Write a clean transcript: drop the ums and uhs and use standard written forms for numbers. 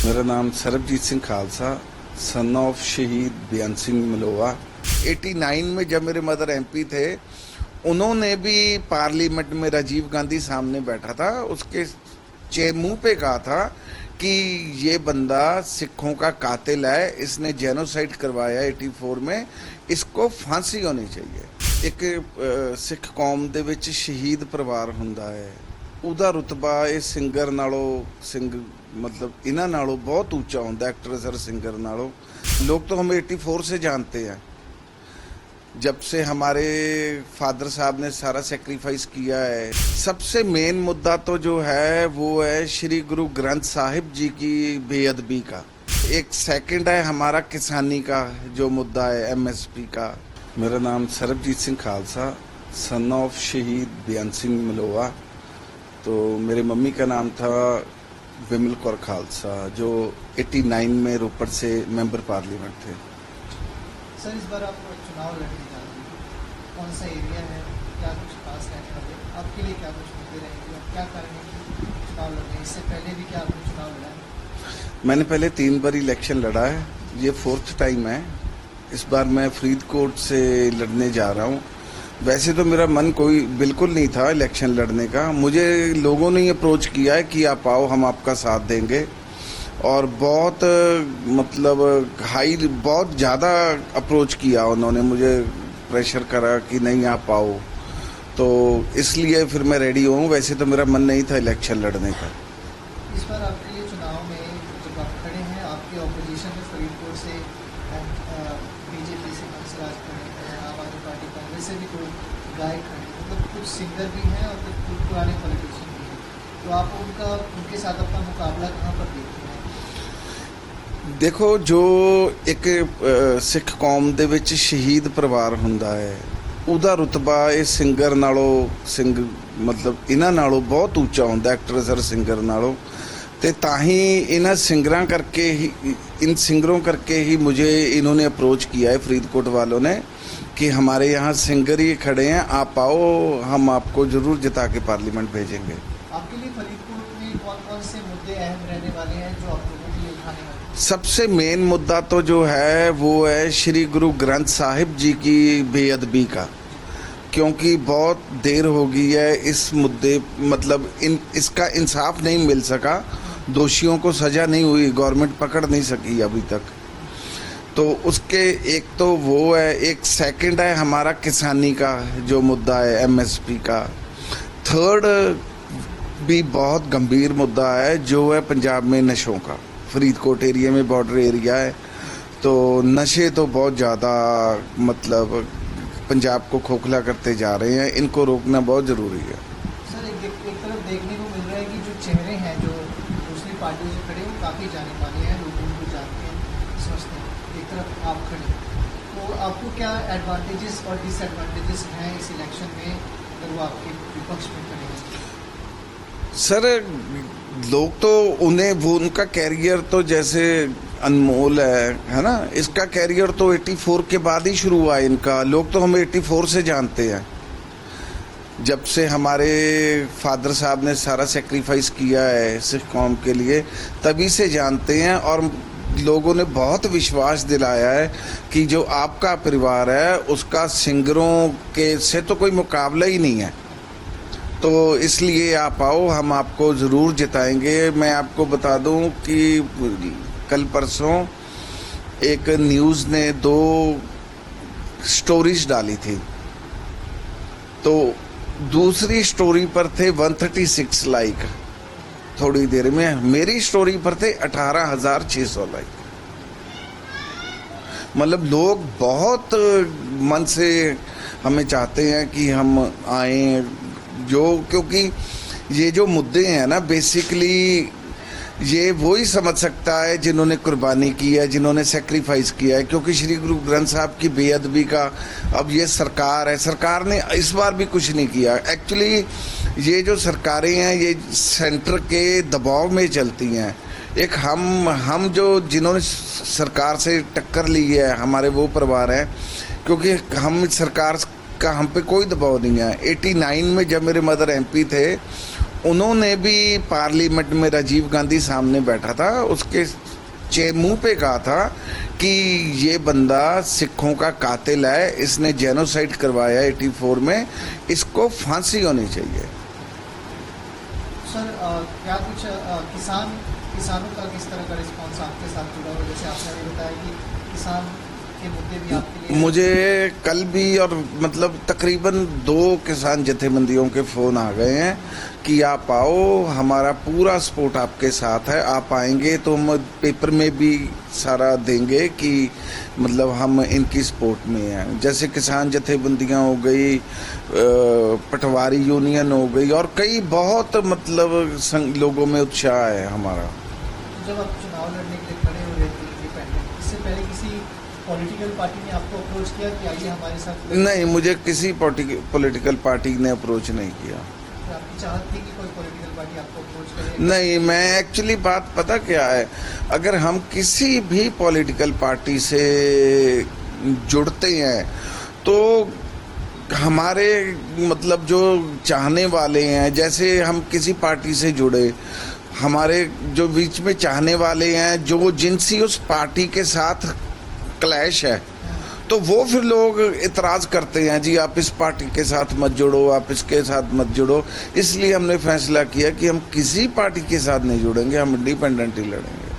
मेरा नाम Sarabjit Singh Khalsa, son of शहीद बेअंत सिंह मलोआ। 89 में जब मेरे मदर एमपी थे, उन्होंने भी पार्लियामेंट में राजीव गांधी सामने बैठा था, उसके मुंह पे कहा था कि ये बंदा सिखों का कातिल है, इसने जेनोसाइड करवाया 84 में, इसको फांसी होनी चाहिए। एक सिख कौम ਦੇ ਵਿੱਚ ਸ਼ਹੀਦ ਪਰਿਵਾਰ ਹੁੰਦਾ ਹੈ, ਉਹਦਾ ਰੁਤਬਾ ਇਹ ਸਿੰਗਰ ਨਾਲੋਂ मतलब इन्हों नालों बहुत ऊंचा होता, एक्ट्रेस और सिंगर नालों। लोग तो हमें 84 से जानते हैं, जब से हमारे फादर साहब ने सारा सेक्रीफाइस किया है। सबसे मेन मुद्दा तो जो है वो है श्री गुरु ग्रंथ साहिब जी की बेअदबी का। एक सेकंड है हमारा किसानी का जो मुद्दा है, MSP का। मेरा नाम सरबजीत सिंह खालसा, सन ऑफ शहीद बेअंत सिंह मलोआ। तो मेरे मम्मी का नाम था विमल कौर खालसा, जो 89 में रोपड़ से मेंबर पार्लियामेंट थे। सर, इस बार आप चुनाव लड़ने जा रहे हैं, कौन सा एरिया है, क्या कुछ खास रहने वाले, आपके लिए क्या कुछ मुद्दे रहेंगे, क्या करेंगे चुनाव लड़ने? इससे पहले भी क्या आपने चुनाव लड़ा है? मैंने पहले 3 बार इलेक्शन लड़ा है, ये 4th टाइम है। इस बार मैं फरीदकोट से लड़ने जा रहा हूँ। वैसे तो मेरा मन कोई बिल्कुल नहीं था इलेक्शन लड़ने का, मुझे लोगों ने अप्रोच किया है कि आप आओ, हम आपका साथ देंगे। और बहुत मतलब बहुत ज़्यादा अप्रोच किया उन्होंने, मुझे प्रेशर करा कि नहीं आप आओ, तो इसलिए फिर मैं रेडी हूँ। वैसे तो मेरा मन नहीं था इलेक्शन लड़ने का। इस बार आपके लिए चुनाव में जब आप खड़े हैं, आपके ऑपोजिशन में फरीदकोट से बीजेपी से हंसराज खड़े हैं, आम आदमी पार्टी कांग्रेस से भी कोई गायक खड़े हैं, मतलब कुछ सिंगर भी हैं और कुछ पुराने पॉलिटिशियन भी हैं। तो आप उनके साथ अपना मुकाबला कहाँ पर देखते हैं? देखो, जो एक सिख कौम ਦੇ ਵਿੱਚ ਸ਼ਹੀਦ ਪਰਿਵਾਰ ਹੁੰਦਾ ਹੈ, ਉਹਦਾ ਰੁਤਬਾ ਇਹ ਸਿੰਗਰ ਨਾਲੋਂ मतलब ਇਹਨਾਂ ਨਾਲੋਂ ਬਹੁਤ ਉੱਚਾ ਹੁੰਦਾ, एक्ट्रेस और सिंगर नालों। तो ताही इन सिंगरों करके ही मुझे इन्होंने अप्रोच किया है, फरीदकोट वालों ने, कि हमारे यहाँ सिंगर ही खड़े हैं, आप आओ, हम आपको ज़रूर जिता के पार्लियामेंट भेजेंगे। आपके लिए फरीदकोट में कौन कौन से मुद्दे अहम रहने वाले हैं जो आप लोगों के लिए उठाने वाले हैं? सबसे मेन मुद्दा तो जो है वो है श्री गुरु ग्रंथ साहिब जी की बेअदबी का, क्योंकि बहुत देर हो गई है इस मुद्दे, मतलब इसका इंसाफ नहीं मिल सका, दोषियों को सज़ा नहीं हुई, गवर्नमेंट पकड़ नहीं सकी अभी तक। तो उसके एक तो वो है, एक सेकंड है हमारा किसानी का जो मुद्दा है, MSP का। थर्ड भी बहुत गंभीर मुद्दा है जो है पंजाब में नशों का। फरीदकोट एरिया में बॉर्डर एरिया है, तो नशे तो बहुत ज़्यादा मतलब पंजाब को खोखला करते जा रहे हैं, इनको रोकना बहुत ज़रूरी है। सर, एक तरफ देखने को मिल रहा है कि जो चेहरे हैं जो दूसरी पार्टियों से खड़े, वो काफ़ी जाने माने हैं, लोग उनको जानते हैं, समझते हैं। एक तरफ आप खड़े, तो आपको क्या एडवांटेजेस और डिसएडवांटेजेस हैं इस इलेक्शन में अगर वो आपके विपक्ष में खड़े हैं? सर, लोग तो उनका कैरियर तो जैसे अनमोल है ना, इसका कैरियर तो 84 के बाद ही शुरू हुआ इनका। लोग तो हमें 84 से जानते हैं, जब से हमारे फादर साहब ने सारा सेक्रीफाइस किया है सिख कौम के लिए, तभी से जानते हैं। और लोगों ने बहुत विश्वास दिलाया है कि जो आपका परिवार है उसका सिंगरों के से तो कोई मुकाबला ही नहीं है, तो इसलिए आप आओ, हम आपको ज़रूर जिताएंगे। मैं आपको बता दूं कि कल परसों एक न्यूज़ ने 2 स्टोरीज डाली थी, तो दूसरी स्टोरी पर थे 136 लाइक, थोड़ी देर में मेरी स्टोरी पर थे 18,600 लाइक। मतलब लोग बहुत मन से हमें चाहते हैं कि हम आएँ, क्योंकि ये जो मुद्दे हैं ना, बेसिकली ये वही समझ सकता है जिन्होंने कुर्बानी की है, जिन्होंने सेक्रीफाइस किया है। क्योंकि श्री गुरु ग्रंथ साहब की बेअदबी का अब ये सरकार है, सरकार ने इस बार भी कुछ नहीं किया। एक्चुअली ये जो सरकारें हैं ये सेंटर के दबाव में चलती हैं। एक हम जो जिन्होंने सरकार से टक्कर ली है, हमारे वो परिवार हैं, क्योंकि हम सरकार का हम पे कोई दबाव नहीं है। 89 में जब मेरे मदर MP थे, उन्होंने भी पार्लियामेंट में राजीव गांधी सामने बैठा था, उसके मुंह पे कहा था कि ये बंदा सिखों का कातिल है, इसने जेनोसाइड करवाया 84 में, इसको फांसी होनी चाहिए। सर क्या कुछ किसानों का किस तरह का रिस्पांस आपके साथ जुड़ा हुआ, जैसे आपने अभी बताया कि किसान के मुद्दे भी आपके लिए मुझे कल भी और मतलब तकरीबन 2 किसान जथेबंदियों के फ़ोन आ गए हैं कि आप आओ, हमारा पूरा सपोर्ट आपके साथ है, आप आएंगे तो हम पेपर में भी सारा देंगे कि मतलब हम इनकी सपोर्ट में हैं। जैसे किसान जथेबंदियां हो गई, पटवारी यूनियन हो गई, और कई बहुत मतलब लोगों में उत्साह है हमारा। जब आप चुनाव लड़ने के लिए खड़े हो रहे थे इंडिपेंडेंट, इससे पहले किसी पॉलिटिकल पार्टी ने आपको अप्रोच किया कि आइए हमारे साथ? नहीं, मुझे किसी पॉलिटिकल पार्टी ने अप्रोच नहीं किया। तो आपकी चाहत थी कि कोई पॉलिटिकल पार्टी आपको अप्रोच करे? नहीं, मैं एक्चुअली बात पता क्या है, अगर हम किसी भी पॉलिटिकल पार्टी से जुड़ते हैं तो हमारे मतलब जो चाहने वाले हैं, जैसे हम किसी पार्टी से जुड़े, हमारे जो बीच में चाहने वाले हैं जो जिनसी उस पार्टी के साथ क्लैश है, तो वो फिर लोग इतराज करते हैं, जी आप इस पार्टी के साथ मत जुड़ो, आप इसके साथ मत जुड़ो। इसलिए हमने फैसला किया कि हम किसी पार्टी के साथ नहीं जुड़ेंगे, हम इंडिपेंडेंट ही लड़ेंगे।